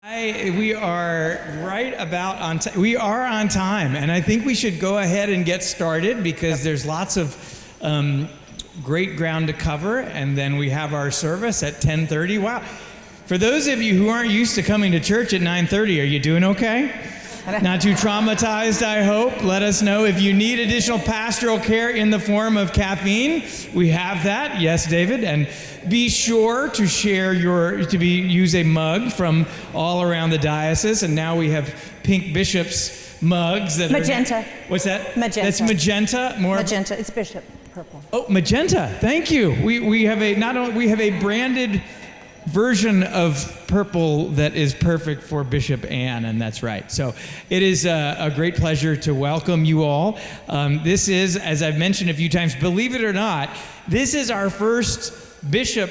We are right about on time. We are on time, and I think we should go ahead and get started because there's lots of great ground to cover, and then we have our service at 10:30. Wow. For those of you who aren't used to coming to church at 9:30, are you doing okay? Not too traumatized, I hope. Let us know if you need additional pastoral care in the form of caffeine. We have that. Yes, David. And be sure to share use a mug from all around the diocese. And now we have Pink Bishop's mugs that magenta. What's that? Magenta. That's magenta. Magenta. It's Bishop purple. Oh, magenta. Thank you. We have a branded version of purple that is perfect for Bishop Anne, and that's right. So it is a great pleasure to welcome you all. This is, as I've mentioned a few times, believe it or not, this is our first official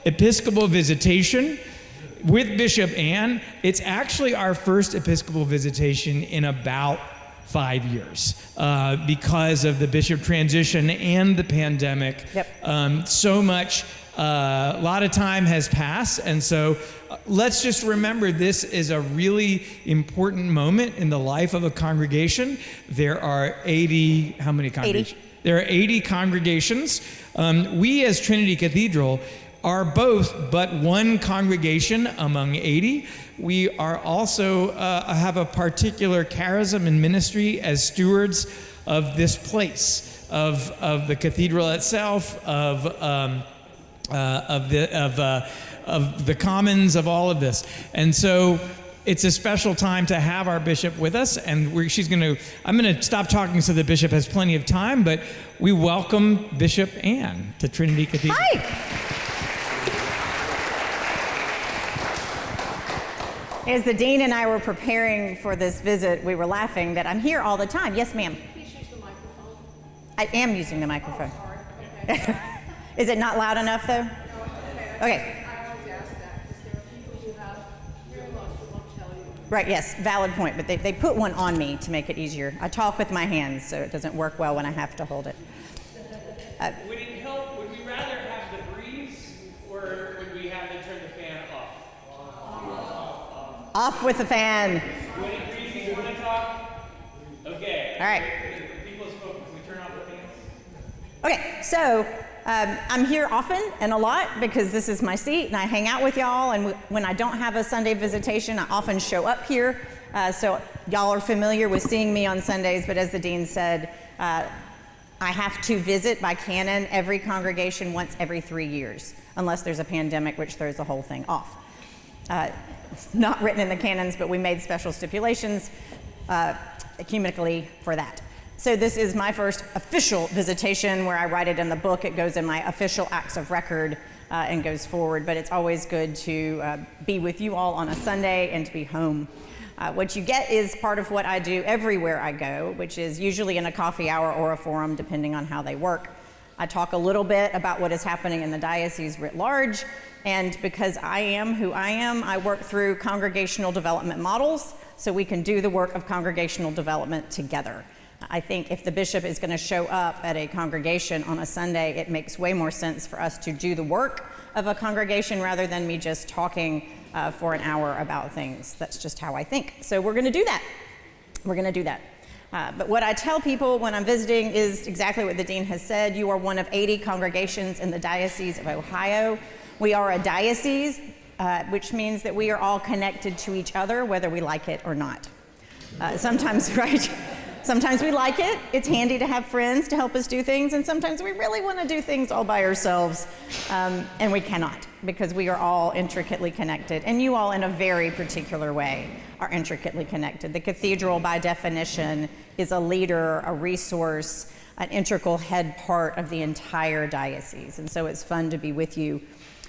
Episcopal visitation with Bishop Anne. It's actually our first Episcopal visitation in about 5 years because of the bishop transition and the pandemic. Yep. So much, a lot of time has passed, and so let's just remember this is a really important moment in the life of a congregation. There are 80, how many congregations? 80. There are 80 congregations. We as Trinity Cathedral are both but one congregation among 80. We are also have a particular charism and ministry as stewards of this place, of the cathedral itself, of the commons, of all of this. And so it's a special time to have our bishop with us, and I'm going to stop talking so the bishop has plenty of time, but we welcome Bishop Anne to Trinity Cathedral. Hi. As the dean and I were preparing for this visit, we were laughing that I'm here all the time. Yes, ma'am. Please use the microphone. I am using the microphone. Is it not loud enough, though? Okay. I always ask that because there are people who have hearing loss who won't tell you. Right, yes, valid point, but they put one on me to make it easier. I talk with my hands, so it doesn't work well when I have to hold it. Would it help, would we rather have the breeze, or would we have to turn the fan off? Off with the fan. When it breezes, you want to talk? Okay. All right. People have spoken. Can we turn off the fans? Okay, so I'm here often and a lot because this is my seat and I hang out with y'all, and when I don't have a Sunday visitation, I often show up here. So y'all are familiar with seeing me on Sundays, but as the dean said, I have to visit by canon every congregation once every 3 years, unless there's a pandemic, which throws the whole thing off. It's not written in the canons, but we made special stipulations ecumenically for that. So this is my first official visitation where I write it in the book. It goes in my official acts of record and goes forward, but it's always good to be with you all on a Sunday and to be home. What you get is part of what I do everywhere I go, which is usually in a coffee hour or a forum, depending on how they work. I talk a little bit about what is happening in the diocese writ large, and because I am who I am, I work through congregational development models so we can do the work of congregational development together. I think if the bishop is going to show up at a congregation on a Sunday, it makes way more sense for us to do the work of a congregation rather than me just talking for an hour about things. That's just how I think. So we're going to do that. We're going to do that. But what I tell people when I'm visiting is exactly what the dean has said. You are one of 80 congregations in the Diocese of Ohio. We are a diocese, which means that we are all connected to each other, whether we like it or not. Sometimes, right? Sometimes we like it. It's handy to have friends to help us do things, and sometimes we really want to do things all by ourselves, and we cannot because we are all intricately connected, and you all in a very particular way are intricately connected. The cathedral, by definition, is a leader, a resource, an integral head part of the entire diocese, and so it's fun to be with you.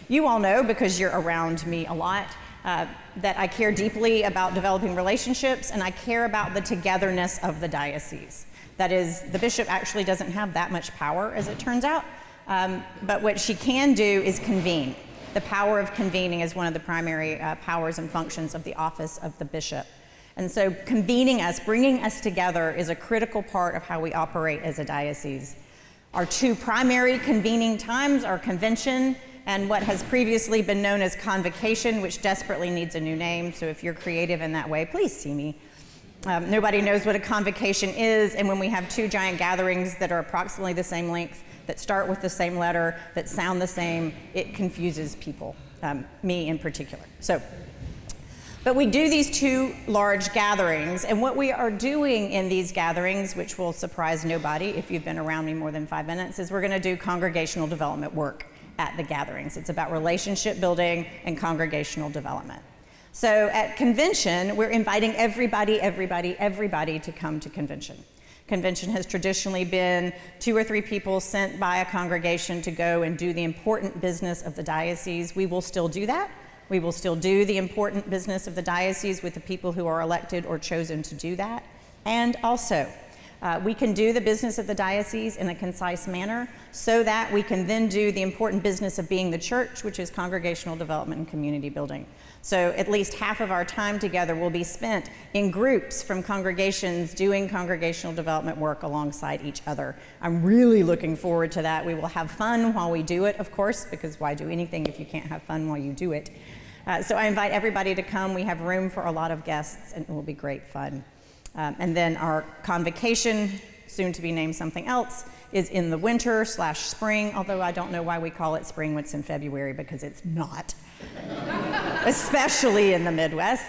You all know, because you're around me a lot, that I care deeply about developing relationships, and I care about the togetherness of the diocese. That is, the bishop actually doesn't have that much power, as it turns out, but what she can do is convene. The power of convening is one of the primary powers and functions of the office of the bishop. And so convening us, bringing us together, is a critical part of how we operate as a diocese. Our two primary convening times are convention and what has previously been known as convocation, which desperately needs a new name. So if you're creative in that way, please see me. Nobody knows what a convocation is, and when we have two giant gatherings that are approximately the same length, that start with the same letter, that sound the same, it confuses people, me in particular. But we do these two large gatherings, and what we are doing in these gatherings, which will surprise nobody if you've been around me more than 5 minutes, is we're going to do congregational development work at the gatherings. It's about relationship building and congregational development. So at convention, we're inviting everybody to come to convention. Convention has traditionally been 2 or 3 people sent by a congregation to go and do the important business of the diocese. We will still do that. We will still do the important business of the diocese with the people who are elected or chosen to do that. And also, we can do the business of the diocese in a concise manner so that we can then do the important business of being the church, which is congregational development and community building. So at least half of our time together will be spent in groups from congregations doing congregational development work alongside each other. I'm really looking forward to that. We will have fun while we do it, of course, because why do anything if you can't have fun while you do it? So I invite everybody to come. We have room for a lot of guests, and it will be great fun. And then our convocation, soon to be named something else, is in the winter/spring, although I don't know why we call it spring when it's in February, because it's not, especially in the Midwest.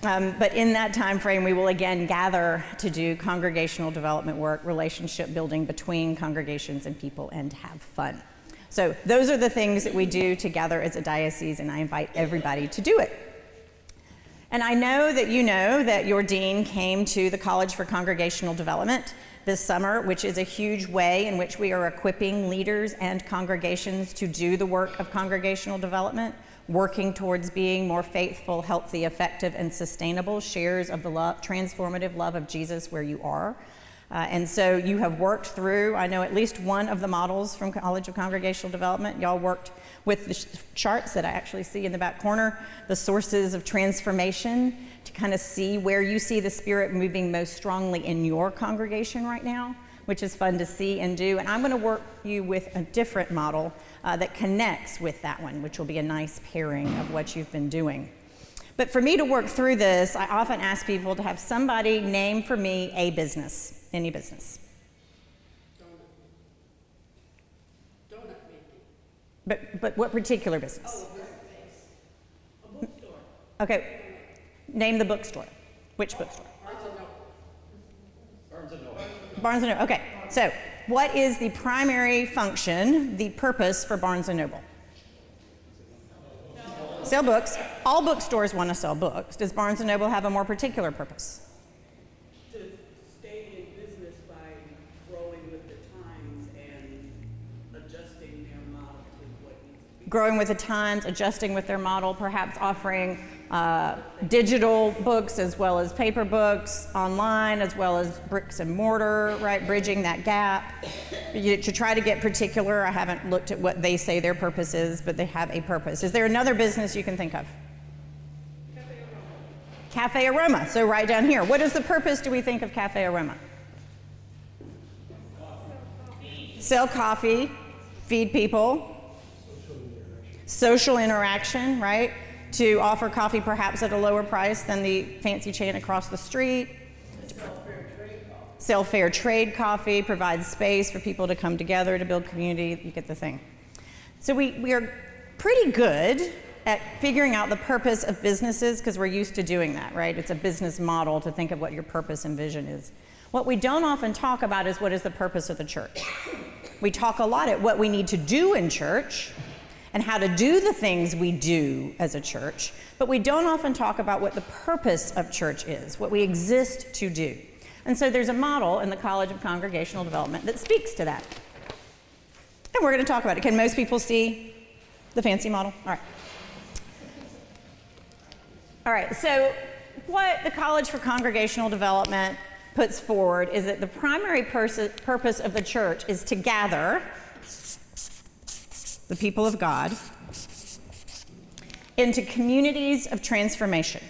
But in that time frame, we will again gather to do congregational development work, relationship building between congregations and people, and have fun. So those are the things that we do together as a diocese, and I invite everybody to do it. And I know that your dean came to the College for Congregational Development this summer, which is a huge way in which we are equipping leaders and congregations to do the work of congregational development, working towards being more faithful, healthy, effective, and sustainable sharers of the transformative love of Jesus where you are. And so you have worked through, I know, at least one of the models from College of Congregational Development. Y'all worked with the charts that I actually see in the back corner, the sources of transformation, to kind of see where you see the Spirit moving most strongly in your congregation right now, which is fun to see and do. And I'm going to work you with a different model that connects with that one, which will be a nice pairing of what you've been doing. But for me to work through this, I often ask people to have somebody name for me a business, any business. Donut making. But what particular business? Oh, a bookstore. Okay, name the bookstore. Which bookstore? Barnes & Noble. Okay, so what is the primary function, the purpose for Barnes & Noble? Sell books. All bookstores want to sell books. Does Barnes & Noble have a more particular purpose? To stay in business by growing with the times and adjusting their model to what needs to be. Growing with the times, adjusting with their model, perhaps offering digital books as well as paper books, online as well as bricks and mortar, right? Bridging that gap. To try to get particular, I haven't looked at what they say their purpose is, but they have a purpose. Is there another business you can think of? Cafe Aroma. So right down here. What is the purpose, do we think, of Cafe Aroma? Sell coffee, feed people. Social interaction, right? To offer coffee perhaps at a lower price than the fancy chain across the street. Sell fair trade coffee, provide space for people to come together to build community. You get the thing. So we are pretty good at figuring out the purpose of businesses because we're used to doing that, right? It's a business model to think of what your purpose and vision is. What we don't often talk about is what is the purpose of the church. We talk a lot at what we need to do in church and how to do the things we do as a church, but we don't often talk about what the purpose of church is, what we exist to do. And so there's a model in the College of Congregational Development that speaks to that. And we're going to talk about it. Can most people see the fancy model? All right. All right, so what the College for Congregational Development puts forward is that the primary purpose of the church is to gather the people of God into communities of transformation.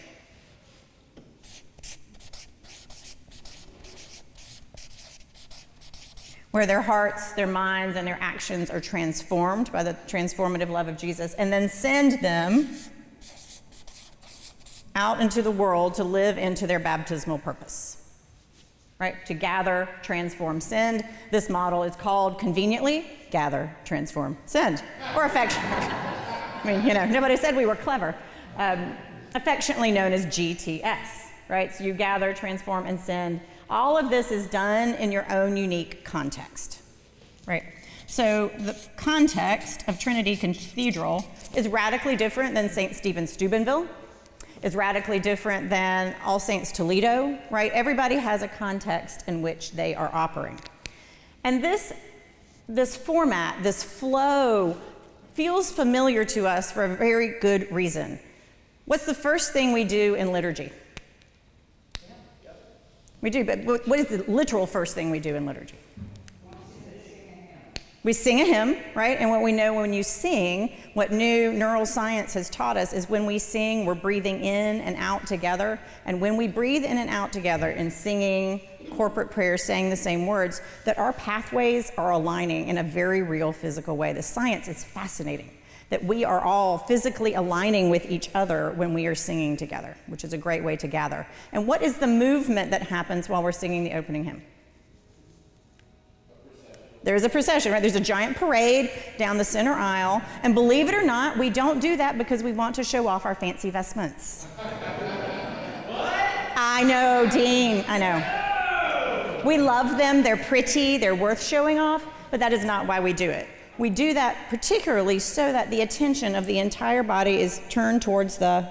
where their hearts, their minds, and their actions are transformed by the transformative love of Jesus, and then send them out into the world to live into their baptismal purpose, right? To gather, transform, send. This model is called, conveniently, gather, transform, send, or affection. I mean, nobody said we were clever. Affectionately known as GTS, right? So you gather, transform, and send. All of this is done in your own unique context, right? So the context of Trinity Cathedral is radically different than St. Stephen Steubenville. Is radically different than All Saints Toledo, right? Everybody has a context in which they are operating. And this format, this flow, feels familiar to us for a very good reason. What's the first thing we do in liturgy? We do, but what is the literal first thing we do in liturgy? We sing a hymn, right? And what we know when you sing, what new neural science has taught us is when we sing, we're breathing in and out together. And when we breathe in and out together in singing, corporate prayer, saying the same words, that our pathways are aligning in a very real physical way. The science is fascinating, that we are all physically aligning with each other when we are singing together, which is a great way to gather. And what is the movement that happens while we're singing the opening hymn? There's a procession, right? There's a giant parade down the center aisle. And believe it or not, we don't do that because we want to show off our fancy vestments. What? I know, Dean, I know. We love them, they're pretty, they're worth showing off, but that is not why we do it. We do that particularly so that the attention of the entire body is turned towards the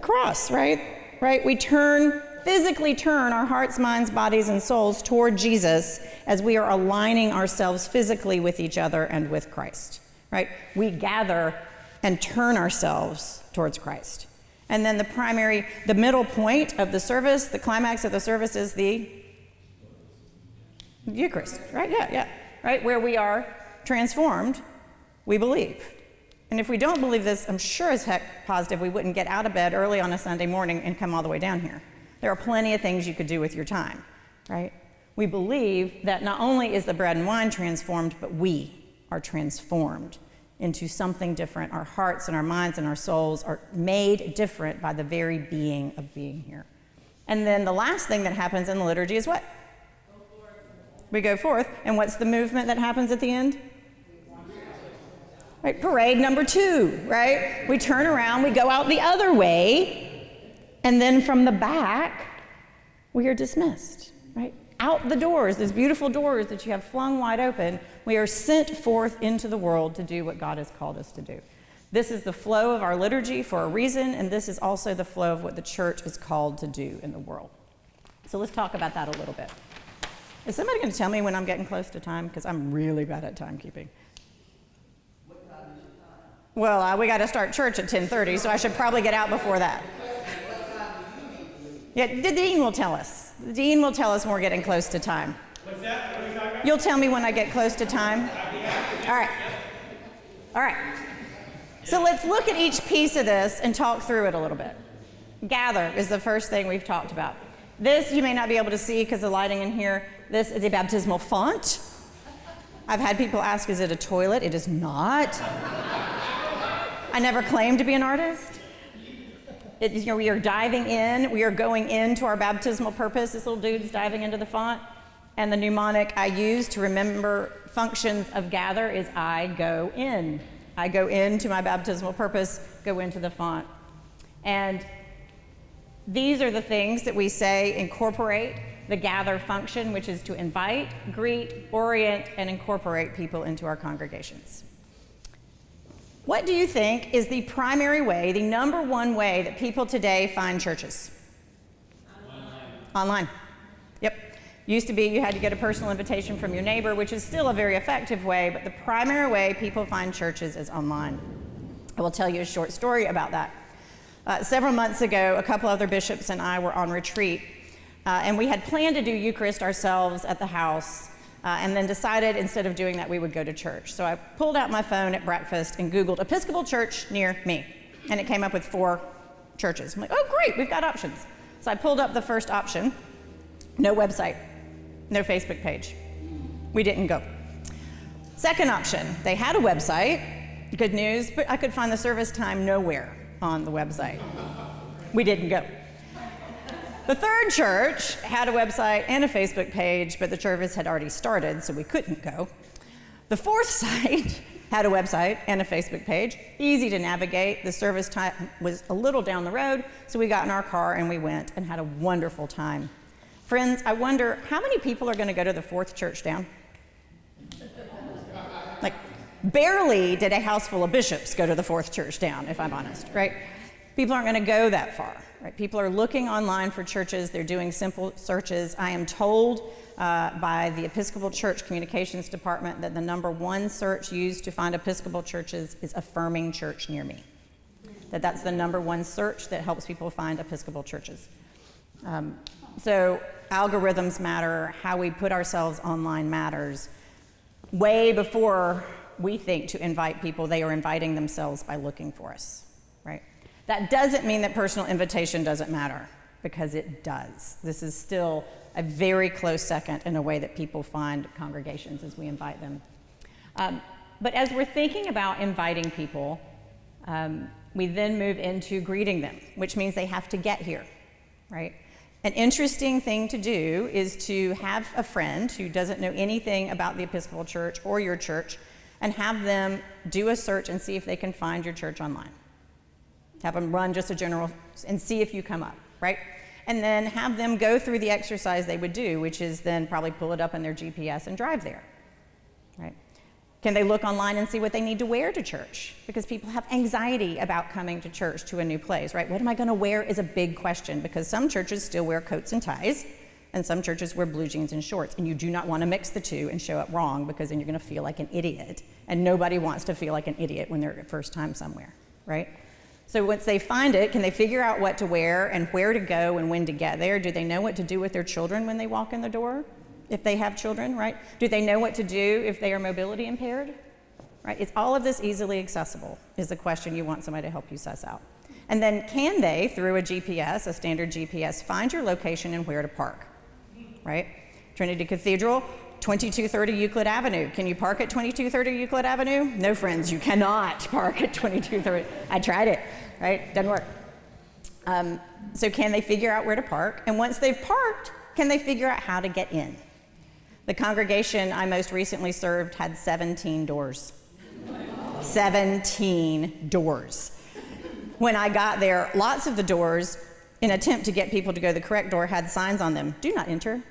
cross, right? Right? We physically turn our hearts, minds, bodies, and souls toward Jesus as we are aligning ourselves physically with each other and with Christ, right? We gather and turn ourselves towards Christ. And then the middle point of the service, the climax of the service is the Eucharist, right? Yeah, right? Where we are transformed, we believe. And if we don't believe this, I'm sure as heck positive we wouldn't get out of bed early on a Sunday morning and come all the way down here. There are plenty of things you could do with your time, right? We believe that not only is the bread and wine transformed, but we are transformed into something different. Our hearts and our minds and our souls are made different by the very being of being here. And then the last thing that happens in the liturgy is what? We go forth. And what's the movement that happens at the end? Right, parade number 2, right? We turn around, we go out the other way, and then from the back, we are dismissed, right? Out the doors, those beautiful doors that you have flung wide open, we are sent forth into the world to do what God has called us to do. This is the flow of our liturgy for a reason, and this is also the flow of what the church is called to do in the world. So let's talk about that a little bit. Is somebody going to tell me when I'm getting close to time? Because I'm really bad at timekeeping. What time is your time? Well, we got to start church at 10:30, so I should probably get out before that. Yeah, the dean will tell us. The dean will tell us when we're getting close to time. What's that? What are we talking about? You'll tell me when I get close to time? All right. All right. So let's look at each piece of this and talk through it a little bit. Gather is the first thing we've talked about. This you may not be able to see because of the lighting in here. This is a baptismal font. I've had people ask, is it a toilet? It is not. I never claimed to be an artist. We are diving in. We are going into our baptismal purpose. This little dude's diving into the font. And the mnemonic I use to remember functions of gather is I go in. I go into my baptismal purpose, go into the font. And these are the things that we say incorporate the gather function, which is to invite, greet, orient, and incorporate people into our congregations. What do you think is the primary way, the number one way that people today find churches? Online. Yep. Used to be you had to get a personal invitation from your neighbor, which is still a very effective way, but the primary way people find churches is online. I will tell you a short story about that. Several months ago, a couple other bishops and I were on retreat, and we had planned to do Eucharist ourselves at the house, and then decided instead of doing that, we would go to church. So I pulled out my phone at breakfast and Googled Episcopal church near me, and it came up with 4 churches. I'm like, oh great, we've got options. So I pulled up the first option, no website, no Facebook page, We didn't go. Second option, they had a website. Good news, but I could find the service time nowhere on the website. We didn't go. The third church had a website and a Facebook page, but the service had already started, so we couldn't go. The fourth site had a website and a Facebook page, easy to navigate. The service time was a little down the road, so we got in our car and we went and had a wonderful time. Friends, I wonder how many people are going to go to the fourth church down? Like, barely did a house full of bishops go to the fourth church down, if I'm honest, right? People aren't going to go that far, right? People are looking online for churches. They're doing simple searches. I am told by the Episcopal Church Communications Department that the number one search used to find Episcopal churches is affirming church near me. That's the number one search that helps people find Episcopal churches. So algorithms matter. How we put ourselves online matters. Way before we think to invite people, they are inviting themselves by looking for us, right? That doesn't mean that personal invitation doesn't matter, because it does. This is still a very close second in a way that people find congregations as we invite them. But as we're thinking about inviting people, we then move into greeting them, which means they have to get here, right? An interesting thing to do is to have a friend who doesn't know anything about the Episcopal Church or your church and have them do a search and see if they can find your church online. Have them run just a general and see if you come up, right? And then have them go through the exercise they would do, which is then probably pull it up in their GPS and drive there, right? Can they look online and see what they need to wear to church? Because people have anxiety about coming to church to a new place, right? What am I going to wear is a big question, because some churches still wear coats and ties, and some churches wear blue jeans and shorts, and you do not want to mix the two and show up wrong, because then you're going to feel like an idiot, and nobody wants to feel like an idiot when they're first time somewhere, right? So once they find it, can they figure out what to wear and where to go and when to get there? Do they know what to do with their children when they walk in the door? If they have children, right? Do they know what to do if they are mobility impaired? Right? Is all of this easily accessible is the question you want somebody to help you suss out. And then can they, through a GPS, a standard GPS, find your location and where to park? Right? Trinity Cathedral, 2230 Euclid Avenue. Can you park at 2230 Euclid Avenue? No, friends, you cannot park at 2230. I tried it, right? Doesn't work. So can they figure out where to park? And once they've parked, can they figure out how to get in? The congregation I most recently served had 17 doors. 17 doors. When I got there, lots of the doors, in an attempt to get people to go to the correct door, had signs on them. Do not enter.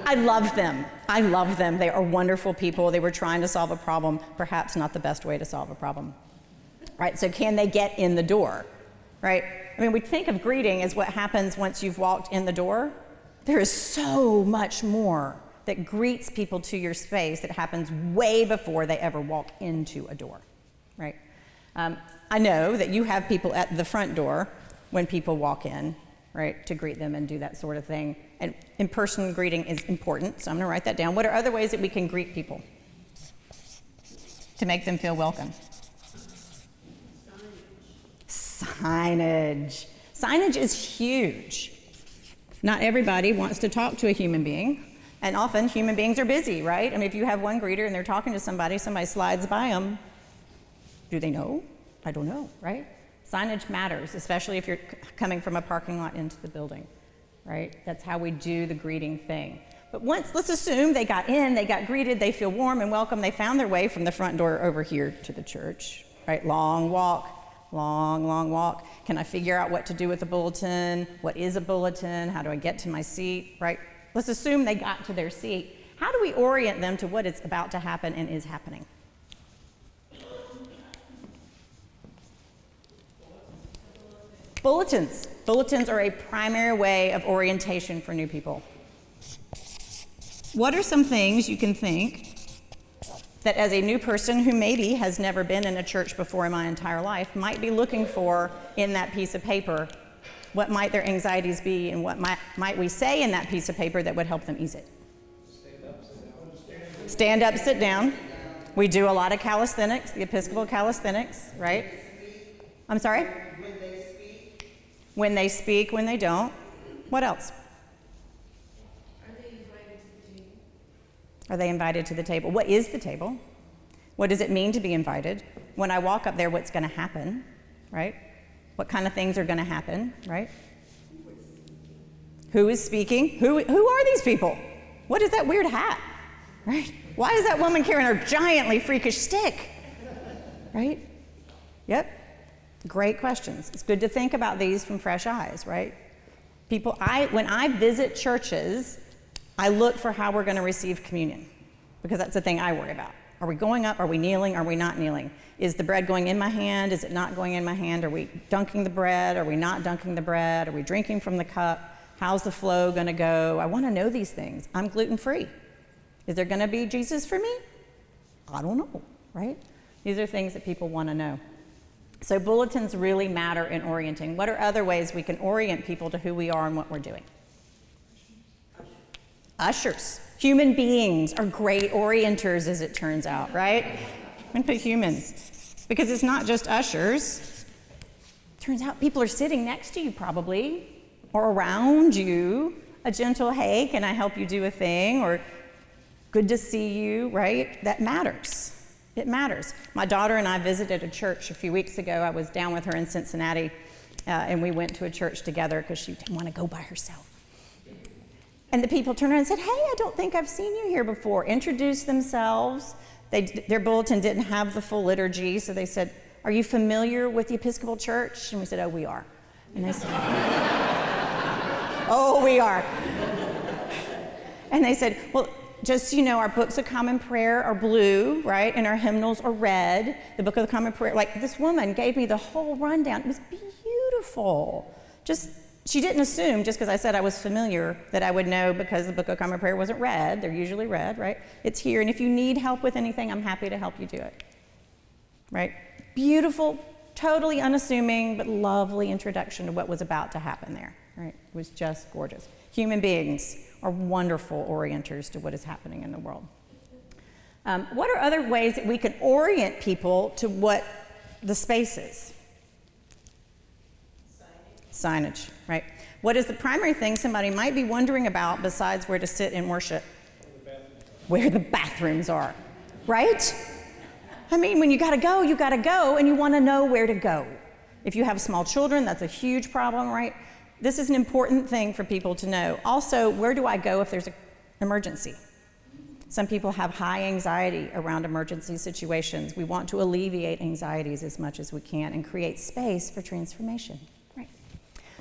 I love them. I love them. They are wonderful people. They were trying to solve a problem, perhaps not the best way to solve a problem. Right? So can they get in the door? Right? I mean, we think of greeting as what happens once you've walked in the door. There is so much more that greets people to your space that happens way before they ever walk into a door. Right? I know that you have people at the front door when people walk in, right, to greet them and do that sort of thing. And in-person greeting is important, so I'm going to write that down. What are other ways that we can greet people to make them feel welcome? Signage. Signage is huge. Not everybody wants to talk to a human being, and often human beings are busy, right? I mean, if you have one greeter and they're talking to somebody slides by them, do they know? I don't know, right? Signage matters, especially if you're coming from a parking lot into the building, right? That's how we do the greeting thing. But let's assume they got in, they got greeted, they feel warm and welcome, they found their way from the front door over here to the church, right? Long walk, long walk. Can I figure out what to do with the bulletin? What is a bulletin? How do I get to my seat, right? Let's assume they got to their seat. How do we orient them to what is about to happen and is happening? Bulletins. Bulletins are a primary way of orientation for new people. What are some things you can think that as a new person who maybe has never been in a church before in my entire life might be looking for in that piece of paper? What might their anxieties be, and what might we say in that piece of paper that would help them ease it? Stand up, sit down. We do a lot of calisthenics, the Episcopal calisthenics, right? I'm sorry? When they speak, when they don't. What else? Are they invited to the table? What is the table? What does it mean to be invited? When I walk up there, what's going to happen, right? What kind of things are going to happen, right? Who is speaking? Who are these people? What is that weird hat, right? Why is that woman carrying her giantly freakish stick, right? Yep, great questions. It's good to think about these from fresh eyes, right? When I visit churches, I look for how we're going to receive communion, because that's the thing I worry about. Are we going up? Are we kneeling? Are we not kneeling? Is the bread going in my hand? Is it not going in my hand? Are we dunking the bread? Are we not dunking the bread? Are we drinking from the cup? How's the flow going to go? I want to know these things. I'm gluten-free. Is there going to be Jesus for me? I don't know, right? These are things that people want to know. So bulletins really matter in orienting. What are other ways we can orient people to who we are and what we're doing? Ushers. Human beings are great orienters, as it turns out, right? I'm going to put humans, because it's not just ushers. Turns out people are sitting next to you probably, or around you. A gentle, hey, can I help you do a thing? Or good to see you, right? That matters. It matters. My daughter and I visited a church a few weeks ago. I was down with her in Cincinnati, and we went to a church together because she didn't want to go by herself. And the people turned around and said, hey, I don't think I've seen you here before. Introduced themselves. Their bulletin didn't have the full liturgy, so they said, are you familiar with the Episcopal Church? And we said, oh, we are. And they said, oh, we are. And they said, well, just so you know, our books of common prayer are blue, right? And our hymnals are red. The book of the common prayer, like this woman gave me the whole rundown. It was beautiful. She didn't assume, just because I said I was familiar, that I would know, because the book of common prayer wasn't red. They're usually red, right? It's here, and if you need help with anything, I'm happy to help you do it, right? Beautiful, totally unassuming, but lovely introduction to what was about to happen there, right? It was just gorgeous. Human beings are wonderful orienters to what is happening in the world. What are other ways that we can orient people to what the space is? Signage, right? What is the primary thing somebody might be wondering about besides where to sit and worship? Where the bathrooms are, right? I mean, when you gotta go, and you wanna know where to go. If you have small children, that's a huge problem, right? This is an important thing for people to know. Also, where do I go if there's an emergency? Some people have high anxiety around emergency situations. We want to alleviate anxieties as much as we can and create space for transformation.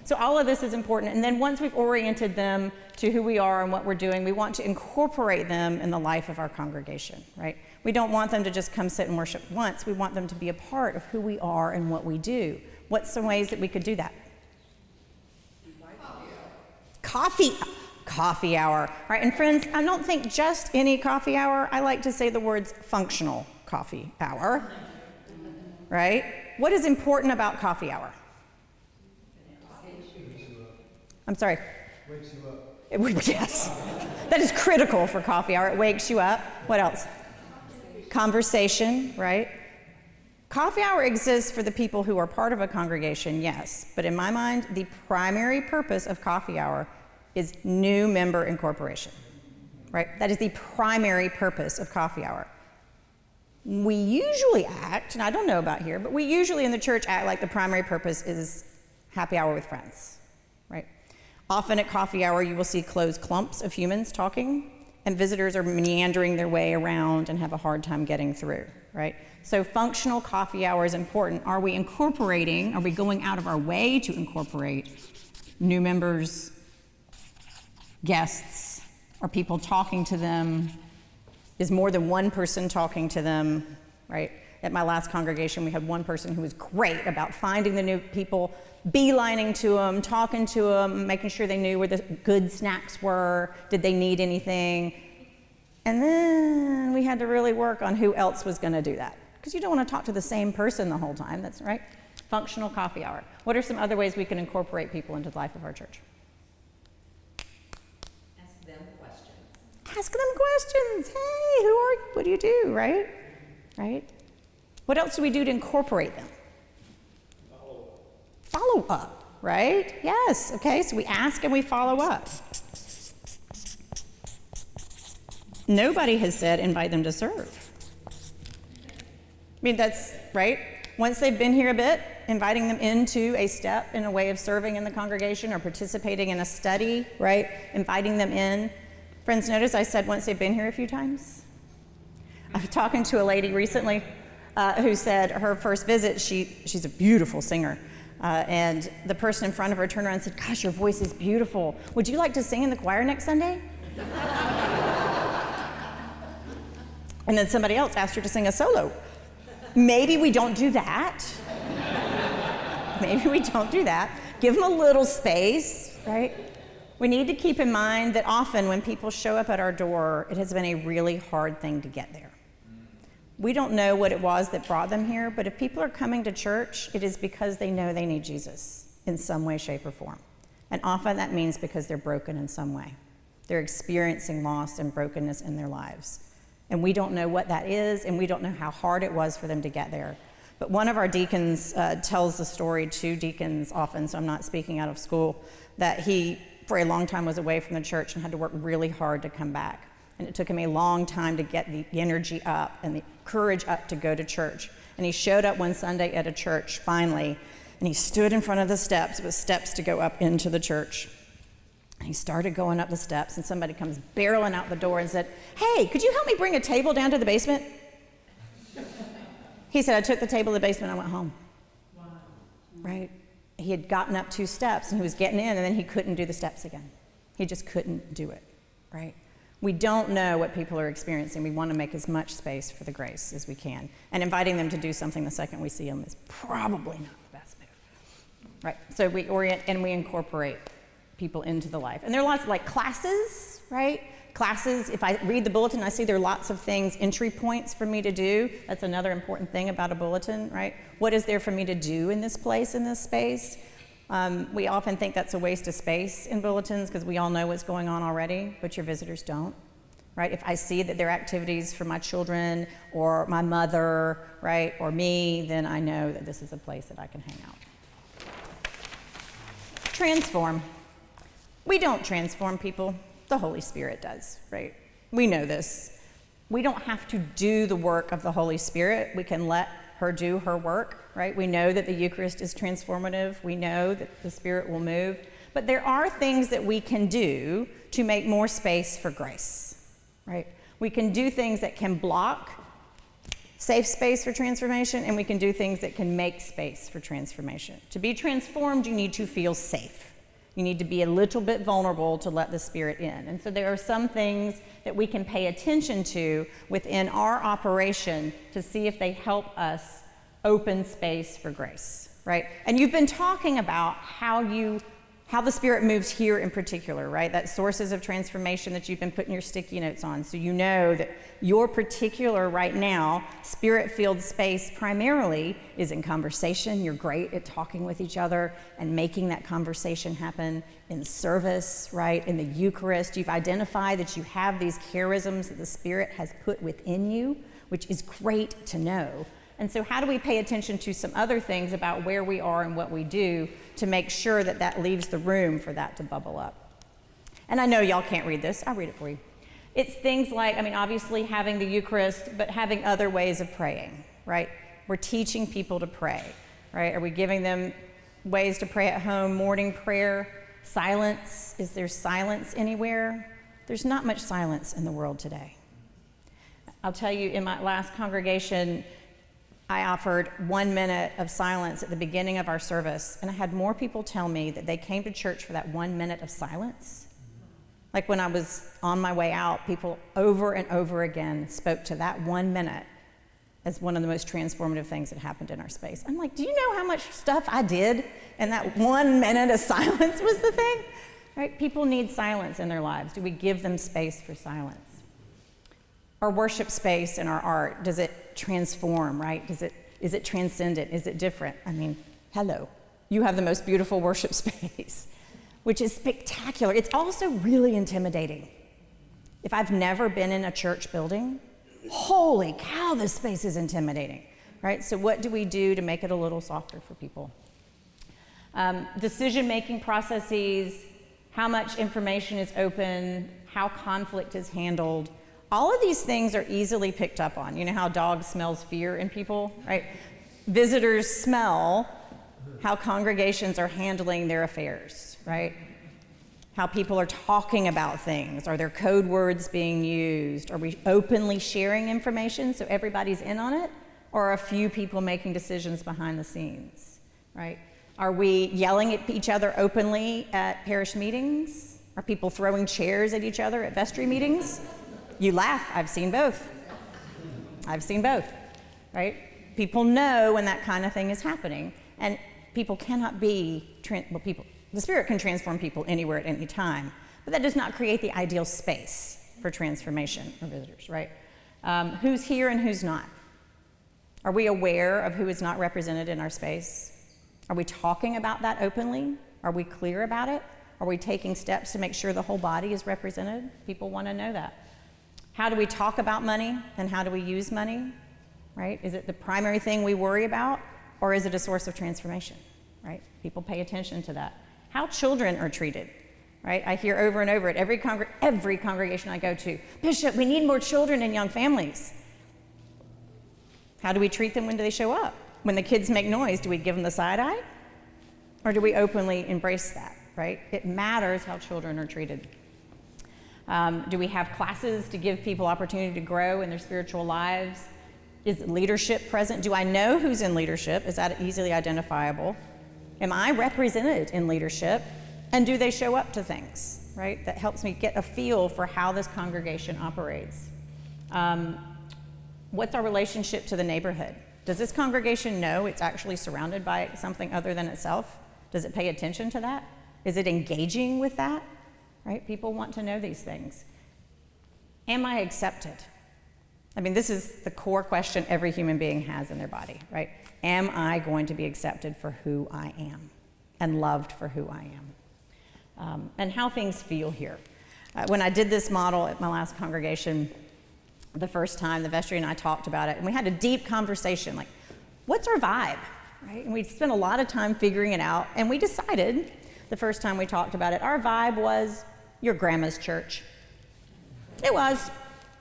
So all of this is important, and then once we've oriented them to who we are and what we're doing, we want to incorporate them in the life of our congregation, right? We don't want them to just come sit and worship once. We want them to be a part of who we are and what we do. What's some ways that we could do that? Coffee hour, right? And friends, I don't think just any coffee hour. I like to say the words functional coffee hour, right? What is important about coffee hour? I'm sorry. Wakes you up. Yes. That is critical for coffee hour. It wakes you up. What else? Conversation, right? Coffee hour exists for the people who are part of a congregation, yes. But in my mind, the primary purpose of coffee hour is new member incorporation, right? That is the primary purpose of coffee hour. We usually act, and I don't know about here, but we usually in the church act like the primary purpose is happy hour with friends, right? Often at coffee hour, you will see closed clumps of humans talking, and visitors are meandering their way around and have a hard time getting through, right? So functional coffee hour is important. Are we going out of our way to incorporate new members, guests? Are people talking to them? Is more than one person talking to them, right? At my last congregation, we had one person who was great about finding the new people, beelining to them, talking to them, making sure they knew where the good snacks were, did they need anything. And then we had to really work on who else was going to do that, because you don't want to talk to the same person the whole time. That's right. Functional coffee hour. What are some other ways we can incorporate people into the life of our church? Ask them questions. Ask them questions. Hey, who are you? What do you do? Right? Right? What else do we do to incorporate them? Follow up, right? Yes, okay, so we ask and we follow up. Nobody has said invite them to serve. I mean, that's right. Once they've been here a bit, inviting them into a step in a way of serving in the congregation or participating in a study, right? Inviting them in. Friends, notice I said once they've been here a few times. I was talking to a lady recently who said her first visit, she's a beautiful singer. And the person in front of her turned around and said, gosh, your voice is beautiful. Would you like to sing in the choir next Sunday? And then somebody else asked her to sing a solo. Maybe we don't do that. Maybe we don't do that. Give them a little space, right? We need to keep in mind that often when people show up at our door, it has been a really hard thing to get there. We don't know what it was that brought them here, but if people are coming to church, it is because they know they need Jesus in some way, shape, or form. And often that means because they're broken in some way. They're experiencing loss and brokenness in their lives. And we don't know what that is, and we don't know how hard it was for them to get there. But one of our deacons tells the story to deacons often, so I'm not speaking out of school, that he, for a long time, was away from the church and had to work really hard to come back. And it took him a long time to get the energy up and the courage up to go to church. And he showed up one Sunday at a church, finally, and he stood in front of the steps. It was steps to go up into the church. And he started going up the steps, and somebody comes barreling out the door and said, hey, could you help me bring a table down to the basement? He said, I took the table to the basement and I went home. Wow. Right? He had gotten up 2 steps, and he was getting in, and then he couldn't do the steps again. He just couldn't do it, right? We don't know what people are experiencing. We want to make as much space for the grace as we can. And inviting them to do something the second we see them is probably not the best move. Right? So we orient and we incorporate people into the life. And there are lots of like classes, right? Classes, if I read the bulletin, I see there are lots of things, entry points for me to do. That's another important thing about a bulletin, right? What is there for me to do in this place, in this space? We often think that's a waste of space in bulletins because we all know what's going on already, but your visitors don't, right? If I see that there are activities for my children or my mother, right, or me, then I know that this is a place that I can hang out. Transform. We don't transform people. The Holy Spirit does, right? We know this. We don't have to do the work of the Holy Spirit. We can let her do her work, right? We know that the Eucharist is transformative. We know that the Spirit will move. But there are things that we can do to make more space for grace, right? We can do things that can block safe space for transformation, and we can do things that can make space for transformation. To be transformed, you need to feel safe. You need to be a little bit vulnerable to let the Spirit in. And so there are some things that we can pay attention to within our operation to see if they help us open space for grace, right? And you've been talking about how the Spirit moves here in particular, right? That sources of transformation that you've been putting your sticky notes on. So you know that your particular right now Spirit-filled space primarily is in conversation. You're great at talking with each other and making that conversation happen in service, right? In the Eucharist, you've identified that you have these charisms that the Spirit has put within you, which is great to know. And so how do we pay attention to some other things about where we are and what we do to make sure that that leaves the room for that to bubble up? And I know y'all can't read this. I'll read it for you. It's things like, obviously having the Eucharist, but having other ways of praying, right? We're teaching people to pray, right? Are we giving them ways to pray at home? Morning prayer, silence. Is there silence anywhere? There's not much silence in the world today. I'll tell you, in my last congregation, I offered 1 minute of silence at the beginning of our service, and I had more people tell me that they came to church for that 1 minute of silence. Like when I was on my way out, people over and over again spoke to that 1 minute as one of the most transformative things that happened in our space. I'm like, do you know how much stuff I did? And that 1 minute of silence was the thing, right? People need silence in their lives. Do we give them space for silence? Our worship space and our art, does it transform, right? Is it transcendent? Is it different? Hello. You have the most beautiful worship space, which is spectacular. It's also really intimidating. If I've never been in a church building, holy cow, this space is intimidating, right? So what do we do to make it a little softer for people? Decision-making processes, how much information is open, how conflict is handled. All of these things are easily picked up on. You know how a dog smells fear in people, right? Visitors smell how congregations are handling their affairs, right? How people are talking about things. Are there code words being used? Are we openly sharing information so everybody's in on it? Or are a few people making decisions behind the scenes, right? Are we yelling at each other openly at parish meetings? Are people throwing chairs at each other at vestry meetings? You laugh, I've seen both. I've seen both, right? People know when that kind of thing is happening, and people cannot be, the Spirit can transform people anywhere at any time, but that does not create the ideal space for transformation for visitors, right? Who's here and who's not? Are we aware of who is not represented in our space? Are we talking about that openly? Are we clear about it? Are we taking steps to make sure the whole body is represented? People want to know that. How do we talk about money and how do we use money, right? Is it the primary thing we worry about, or is it a source of transformation, right? People pay attention to that. How children are treated, right? I hear over and over at every congregation I go to, Bishop, we need more children and young families. How do we treat them when do they show up? When the kids make noise, do we give them the side eye? Or do we openly embrace that, right? It matters how children are treated. Do we have classes to give people opportunity to grow in their spiritual lives? Is leadership present? Do I know who's in leadership? Is that easily identifiable? Am I represented in leadership? And do they show up to things, right? That helps me get a feel for how this congregation operates. What's our relationship to the neighborhood? Does this congregation know it's actually surrounded by something other than itself? Does it pay attention to that? Is it engaging with that? Right? People want to know these things. Am I accepted? I mean, this is the core question every human being has in their body, right? Am I going to be accepted for who I am and loved for who I am? And how things feel here. When I did this model at my last congregation, the first time, the vestry and I talked about it, and we had a deep conversation, like, what's our vibe, right? And we spent a lot of time figuring it out, and we decided, the first time we talked about it, our vibe was your grandma's church. It was.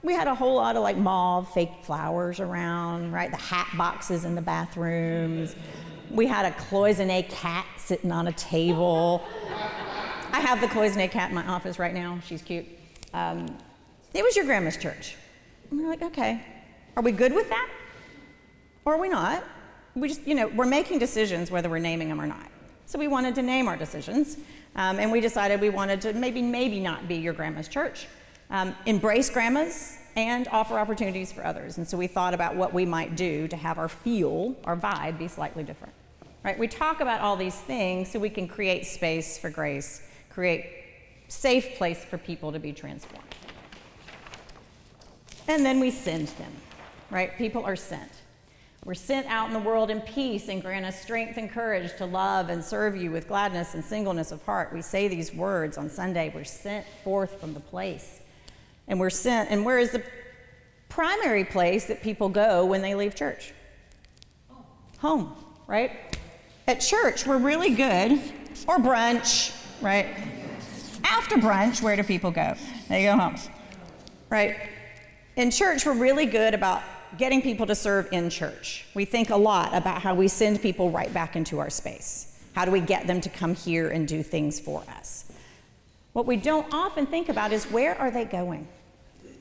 We had a whole lot of like mauve fake flowers around, right? The hat boxes in the bathrooms. We had a cloisonné cat sitting on a table. I have the cloisonné cat in my office right now. She's cute. It was your grandma's church. And we're like, okay, are we good with that? Or are we not? We just, we're making decisions whether we're naming them or not. So we wanted to name our decisions, and we decided we wanted to maybe not be your grandma's church, embrace grandmas, and offer opportunities for others. And so we thought about what we might do to have our feel, our vibe, be slightly different. Right? We talk about all these things so we can create space for grace, create safe place for people to be transformed. And then we send them, right? People are sent. We're sent out in the world in peace and grant us strength and courage to love and serve you with gladness and singleness of heart. We say these words on Sunday. We're sent forth from the place. And we're sent, and where is the primary place that people go when they leave church? Home, right? At church, we're really good, or brunch, right? After brunch, where do people go? They go home, right? In church, we're really good about getting people to serve in church. We think a lot about how we send people right back into our space. How do we get them to come here and do things for us? What we don't often think about is, where are they going?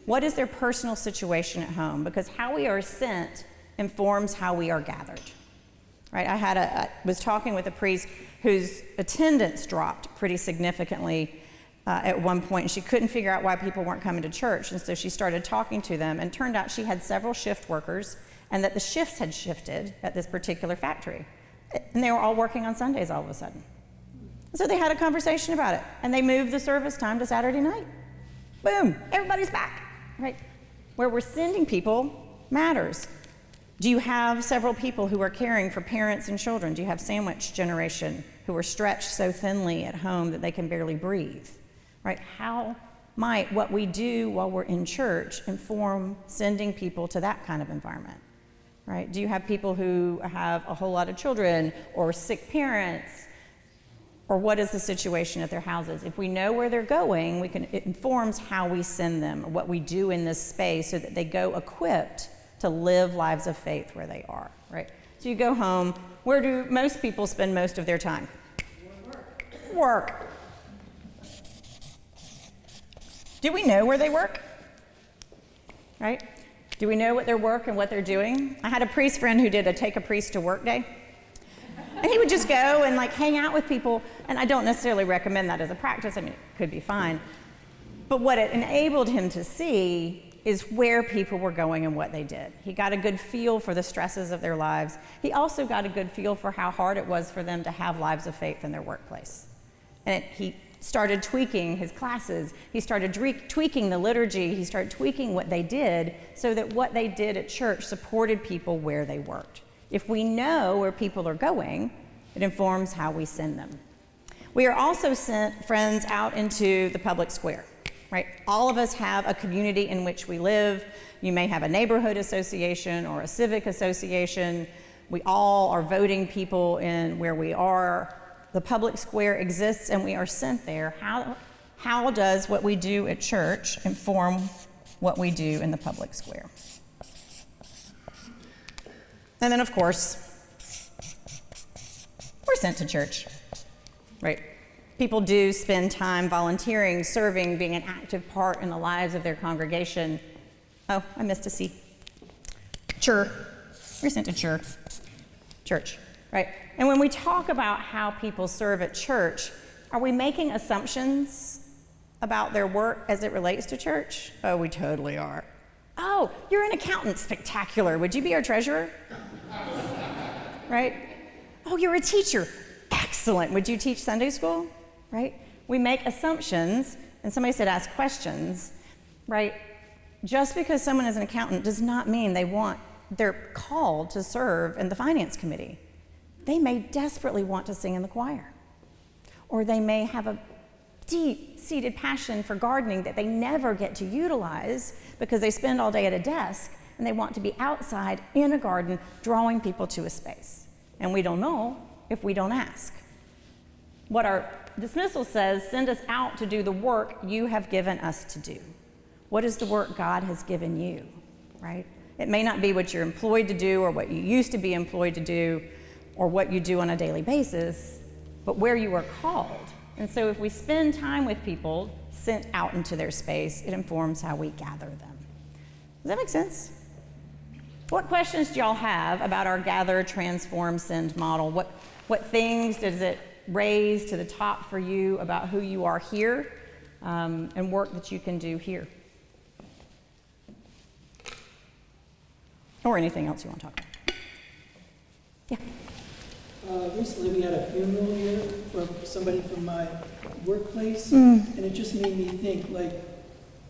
What is their personal situation at home? Because how we are sent informs how we are gathered. Right? I was talking with a priest whose attendance dropped pretty significantly at one point, and she couldn't figure out why people weren't coming to church. And so she started talking to them, and turned out she had several shift workers, and that the shifts had shifted at this particular factory. And they were all working on Sundays all of a sudden. So they had a conversation about it, and they moved the service time to Saturday night. Boom, everybody's back, right? Where we're sending people matters. Do you have several people who are caring for parents and children? Do you have sandwich generation who are stretched so thinly at home that they can barely breathe? Right? How might what we do while we're in church inform sending people to that kind of environment? Right? Do you have people who have a whole lot of children or sick parents? Or what is the situation at their houses? If we know where they're going, it informs how we send them, or what we do in this space so that they go equipped to live lives of faith where they are, right? So you go home, where do most people spend most of their time? Work. Do we know where they work? Right? Do we know what their work and what they're doing? I had a priest friend who did a take a priest to work day. And he would just go and like hang out with people. And I don't necessarily recommend that as a practice. I mean, it could be fine. But what it enabled him to see is where people were going and what they did. He got a good feel for the stresses of their lives. He also got a good feel for how hard it was for them to have lives of faith in their workplace. And he started tweaking his classes. He started tweaking the liturgy. He started tweaking what they did so that what they did at church supported people where they worked. If we know where people are going, it informs how we send them. We are also sent, friends, out into the public square, right? All of us have a community in which we live. You may have a neighborhood association or a civic association. We all are voting people in where we are. The public square exists and we are sent there. How does what we do at church inform what we do in the public square? And then, of course, we're sent to church, right? People do spend time volunteering, serving, being an active part in the lives of their congregation. Oh, I missed a C. Church. We're sent to church, right? And when we talk about how people serve at church, are we making assumptions about their work as it relates to church? Oh, we totally are. Oh, you're an accountant, spectacular. Would you be our treasurer? Right? Oh, you're a teacher. Excellent. Would you teach Sunday school? Right? We make assumptions, and somebody said ask questions, right? Just because someone is an accountant does not mean they're called to serve in the finance committee. They may desperately want to sing in the choir, or they may have a deep-seated passion for gardening that they never get to utilize because they spend all day at a desk and they want to be outside in a garden drawing people to a space. And we don't know if we don't ask. What our dismissal says, send us out to do the work you have given us to do. What is the work God has given you, right? It may not be what you're employed to do or what you used to be employed to do or what you do on a daily basis, but where you are called. And so if we spend time with people sent out into their space, it informs how we gather them. Does that make sense? What questions do y'all have about our gather, transform, send model? What things does it raise to the top for you about who you are here and work that you can do here? Or anything else you want to talk about? Yeah. Recently we had a funeral here for somebody from my workplace, and it just made me think, like,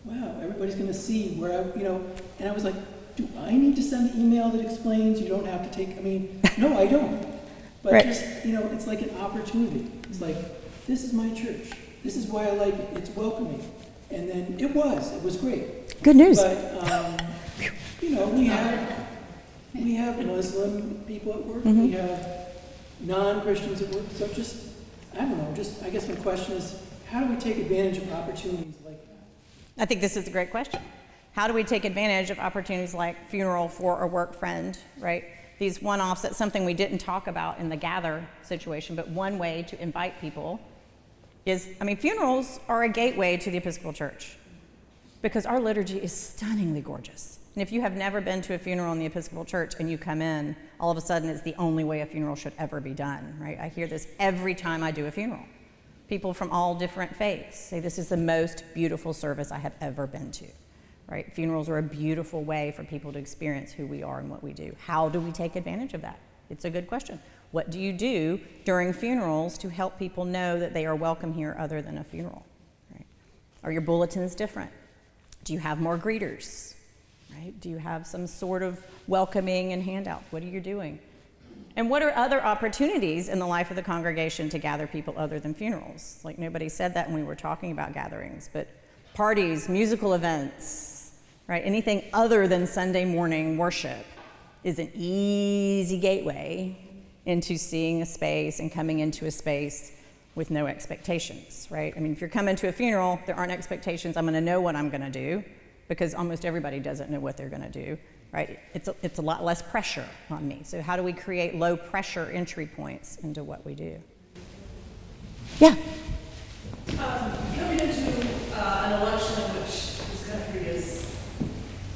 wow, everybody's going to see where and I was like, do I need to send an email that explains you don't have to take, no, I don't. But right. Just, it's like an opportunity. It's like, this is my church. This is why I like it. It's welcoming. And then it was great. Good news. But, we have Muslim people at work. Mm-hmm. We have non-Christians at work. So I guess my question is, how do we take advantage of opportunities like that? I think this is a great question. How do we take advantage of opportunities like funeral for a work friend, right? These one-offs, that's something we didn't talk about in the gather situation, but one way to invite people is, funerals are a gateway to the Episcopal Church because our liturgy is stunningly gorgeous. And if you have never been to a funeral in the Episcopal Church and you come in, all of a sudden it's the only way a funeral should ever be done, right? I hear this every time I do a funeral. People from all different faiths say this is the most beautiful service I have ever been to. Right? Funerals are a beautiful way for people to experience who we are and what we do. How do we take advantage of that? It's a good question. What do you do during funerals to help people know that they are welcome here other than a funeral? Right? Are your bulletins different? Do you have more greeters? Right? Do you have some sort of welcoming and handout? What are you doing? And what are other opportunities in the life of the congregation to gather people other than funerals? Like nobody said that when we were talking about gatherings, but parties, musical events, right? Anything other than Sunday morning worship is an easy gateway into seeing a space and coming into a space with no expectations, right? I mean, if you're coming to a funeral, there aren't expectations. I'm going to know what I'm going to do, because almost everybody doesn't know what they're going to do, right? It's a lot less pressure on me. So how do we create low pressure entry points into what we do? Yeah. Coming into an election in which this country is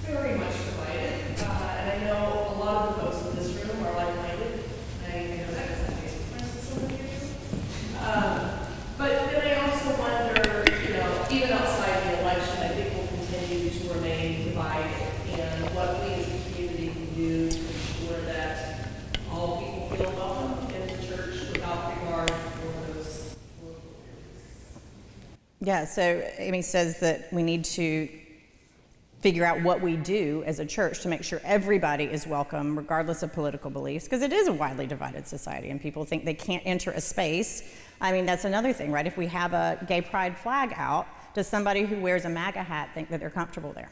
very much divided, and I know a lot of the folks in this room are like-minded. I know that because I Facebook friends with some of you. But then I also wonder, even outside the election, I think we'll continue to remain divided, and what we as a community can do to ensure that all people feel welcome in the church without regard for those political views. Yeah, so Amy says that we need to figure out what we do as a church to make sure everybody is welcome, regardless of political beliefs, because it is a widely divided society, and people think they can't enter a space. I mean, that's another thing, right? If we have a gay pride flag out, does somebody who wears a MAGA hat think that they're comfortable there?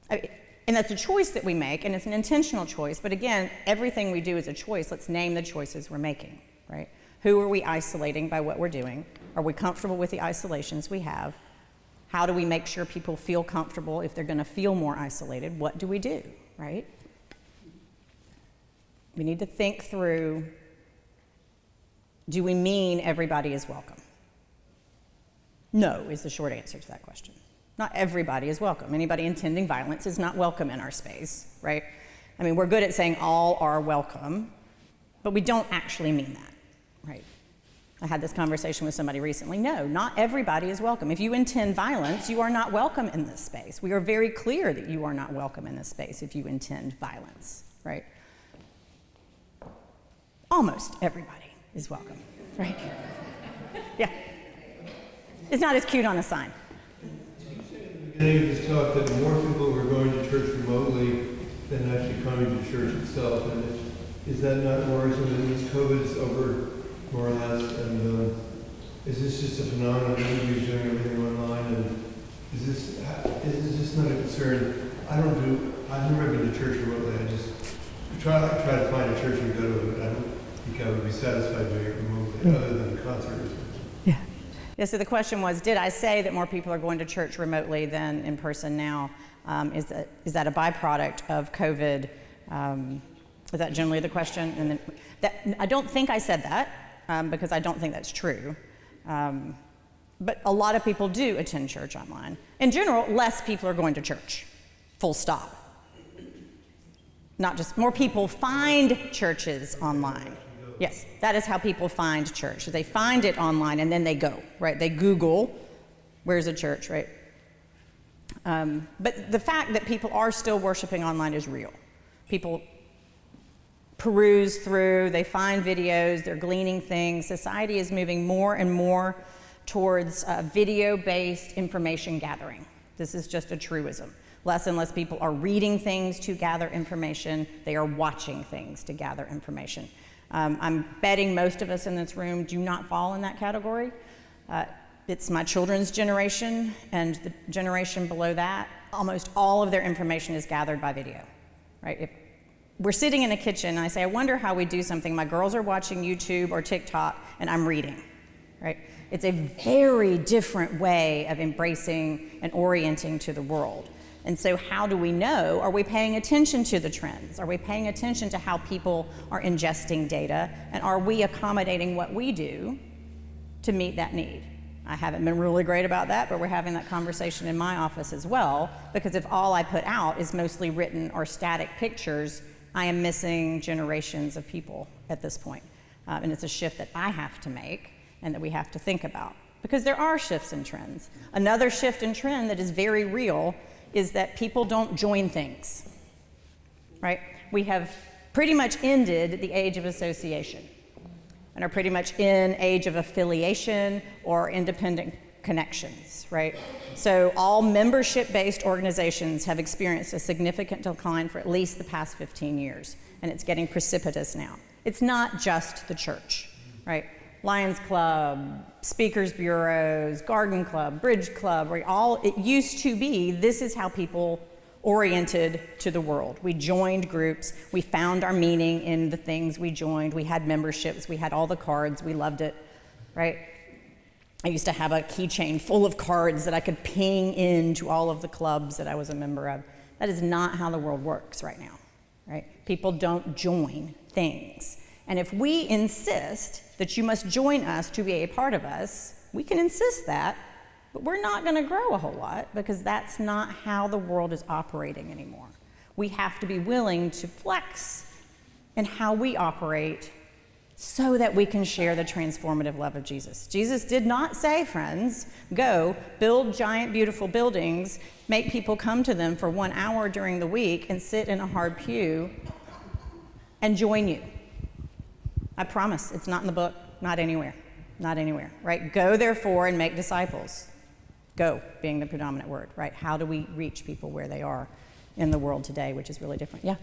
And that's a choice that we make, and it's an intentional choice. But again, everything we do is a choice. Let's name the choices we're making, right? Who are we isolating by what we're doing? Are we comfortable with the isolations we have? How do we make sure people feel comfortable if they're going to feel more isolated? What do we do, right? We need to think through, do we mean everybody is welcome? No is the short answer to that question. Not everybody is welcome. Anybody intending violence is not welcome in our space, right? I mean, we're good at saying all are welcome, but we don't actually mean that, right? I had this conversation with somebody recently. No, not everybody is welcome. If you intend violence, you are not welcome in this space. We are very clear that you are not welcome in this space if you intend violence, right? Almost everybody is welcome, right? Yeah. It's not as cute on a sign. You said at the beginning of this talk that more people were going to church remotely than actually coming to church itself. And is that not worrisome that COVID's over more or less? And is this just a phenomenon that everybody's doing everything online? And is this just not a concern? I've never been to church remotely. I just try to find a church and go to it. I don't think I would be satisfied doing it remotely, other than concerts. Yeah, so the question was, did I say that more people are going to church remotely than in person now? Is that a byproduct of COVID? Is that generally the question? And then I don't think I said that, because I don't think that's true. But a lot of people do attend church online. In general, less people are going to church, full stop. Not just more people find churches online. Yes, that is how people find church. They find it online and then they go, right? They Google, where's a church, right? But the fact that people are still worshiping online is real. People peruse through, they find videos, they're gleaning things. Society is moving more and more towards video-based information gathering. This is just a truism. Less and less people are reading things to gather information. They are watching things to gather information. I'm betting most of us in this room do not fall in that category. It's my children's generation and the generation below that. Almost all of their information is gathered by video, right? If we're sitting in a kitchen and I say, I wonder how we do something. My girls are watching YouTube or TikTok and I'm reading, right? It's a very different way of embracing and orienting to the world. And so how do we know? Are we paying attention to the trends? Are we paying attention to how people are ingesting data? And are we accommodating what we do to meet that need? I haven't been really great about that, but we're having that conversation in my office as well, because if all I put out is mostly written or static pictures, I am missing generations of people at this point. And it's a shift that I have to make and that we have to think about, because there are shifts in trends. Another shift in trend that is very real is that people don't join things, right? We have pretty much ended the age of association and are pretty much in age of affiliation or independent connections, right? So all membership-based organizations have experienced a significant decline for at least the past 15 years, and it's getting precipitous now. It's not just the church, right? Lions Club, speakers bureaus, garden club, bridge club, right? It used to be, this is how people oriented to the world. We joined groups. We found our meaning in the things we joined. We had memberships. We had all the cards. We loved it, right? I used to have a keychain full of cards that I could ping into all of the clubs that I was a member of. That is not how the world works right now, right? People don't join things. And if we insist that you must join us to be a part of us, we can insist that, but we're not going to grow a whole lot because that's not how the world is operating anymore. We have to be willing to flex in how we operate so that we can share the transformative love of Jesus. Jesus did not say, friends, go build giant, beautiful buildings, make people come to them for 1 hour during the week and sit in a hard pew and join you. I promise, it's not in the book, not anywhere, right? Go, therefore, and make disciples. Go being the predominant word, right? How do we reach people where they are in the world today, which is really different? Yeah?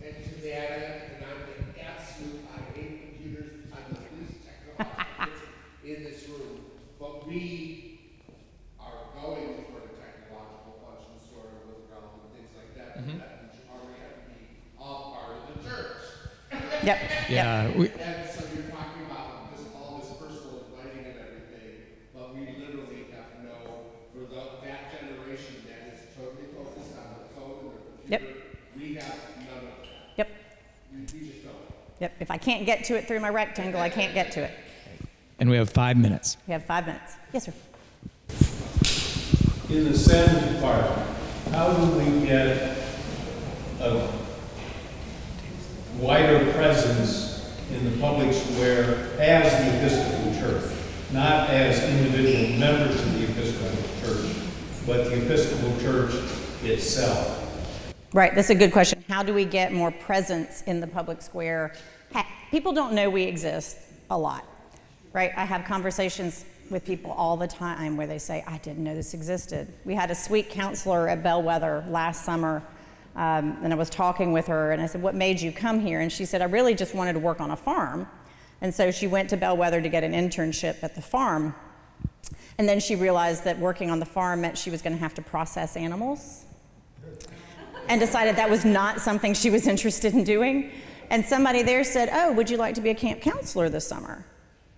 And to that end, and I'm the absolute, I hate computers, I'm the least technological person in this room, but we are going toward a technological function sort of with realm and things like that, but that means you already have to be all part of the church. Yep. Yeah. And so you're talking about all this personal inviting and everything, but we literally have to know for that generation that is totally focused on the phone and the computer, we have none of that. Yep. We just don't. Yep. If I can't get to it through my rectangle, I can't get to it. And we have 5 minutes. We have 5 minutes. Yes, sir. In the send part, how do we get a wider presence in the public square as the Episcopal Church? Not as individual members of the Episcopal Church, but the Episcopal Church itself. Right, that's a good question. How do we get more presence in the public square? People don't know we exist a lot, right? I have conversations with people all the time where they say, I didn't know this existed. We had a sweet counselor at Bellwether last summer, and I was talking with her, and I said, what made you come here? And she said, I really just wanted to work on a farm. And so she went to Bellwether to get an internship at the farm. And then she realized that working on the farm meant she was going to have to process animals, and decided that was not something she was interested in doing. And somebody there said, oh, would you like to be a camp counselor this summer?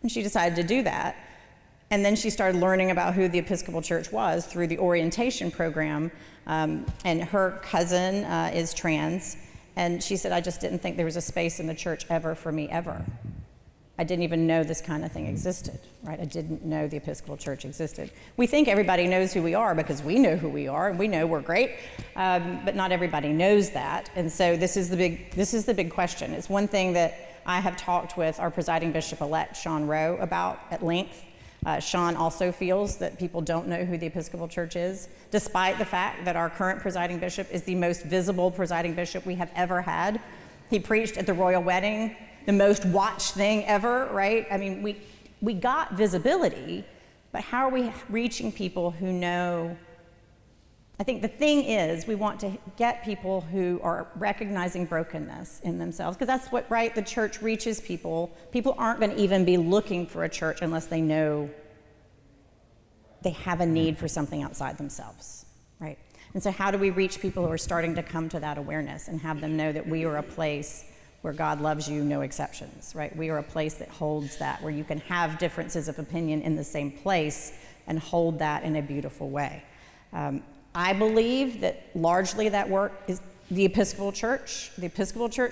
And she decided to do that. And then she started learning about who the Episcopal Church was through the orientation program. And her cousin is trans. And she said, I just didn't think there was a space in the church ever for me, ever. I didn't even know this kind of thing existed, right? I didn't know the Episcopal Church existed. We think everybody knows who we are because we know who we are and we know we're great, but not everybody knows that. And so this is the big question. It's one thing that I have talked with our presiding bishop-elect, Sean Rowe, about at length. Sean also feels that people don't know who the Episcopal Church is, despite the fact that our current presiding bishop is the most visible presiding bishop we have ever had. He preached at the royal wedding, the most watched thing ever, right? I mean, we got visibility, but how are we reaching people who know? I think the thing is we want to get people who are recognizing brokenness in themselves, because that's what, right, the church reaches people. People aren't going to even be looking for a church unless they know they have a need for something outside themselves, right? And so how do we reach people who are starting to come to that awareness and have them know that we are a place where God loves you, no exceptions, right? We are a place that holds that, where you can have differences of opinion in the same place and hold that in a beautiful way. I believe that largely that work is the Episcopal Church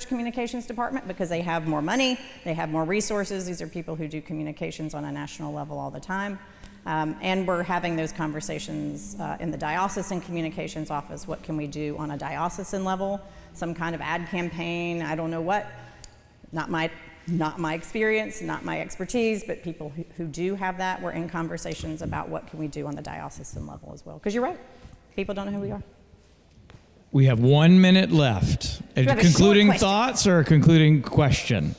Communications Department, because they have more money, they have more resources. These are people who do communications on a national level all the time. And we're having those conversations in the diocesan communications office. What can we do on a diocesan level? Some kind of ad campaign, I don't know what. Not my experience, not my expertise, but people who do have that, we're in conversations about what can we do on the diocesan level as well. Because you're right, people don't know who we are. We have 1 minute left. have a Concluding short question. thoughts or a concluding question?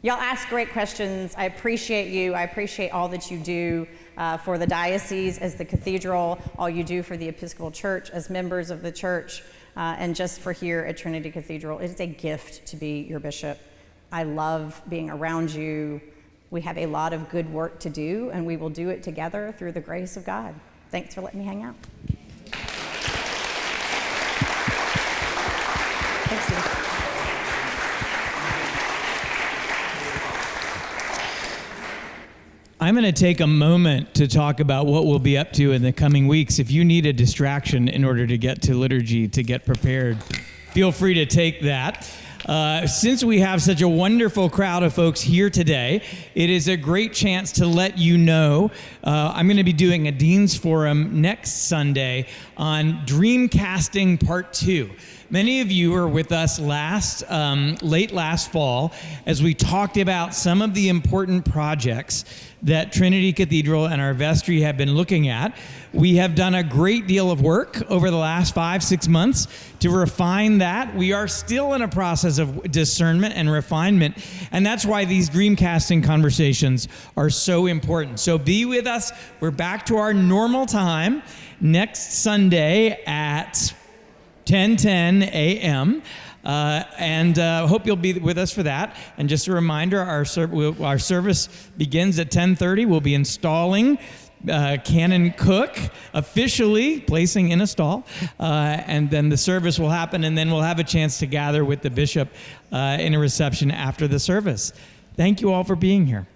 Y'all ask great questions. I appreciate you. I appreciate all that you do for the diocese as the cathedral, all you do for the Episcopal Church as members of the church, and just for here at Trinity Cathedral. It is a gift to be your bishop. I love being around you. We have a lot of good work to do, and we will do it together through the grace of God. Thanks for letting me hang out. I'm going to take a moment to talk about what we'll be up to in the coming weeks. If you need a distraction in order to get to liturgy, to get prepared, feel free to take that. Since we have such a wonderful crowd of folks here today, it is a great chance to let you know I'm going to be doing a Dean's Forum next Sunday on Dreamcasting Part 2. Many of you were with us late last fall as we talked about some of the important projects that Trinity Cathedral and our vestry have been looking at. We have done a great deal of work over the last 5-6 months to refine that. We are still in a process of discernment and refinement, and that's why these Dreamcasting conversations are so important. So be with us. We're back to our normal time next Sunday at 10:10 a.m. And hope you'll be with us for that. And just a reminder, our service begins at 10:30. We'll be installing Canon Cook, officially placing in a stall. And then the service will happen, and then we'll have a chance to gather with the bishop in a reception after the service. Thank you all for being here.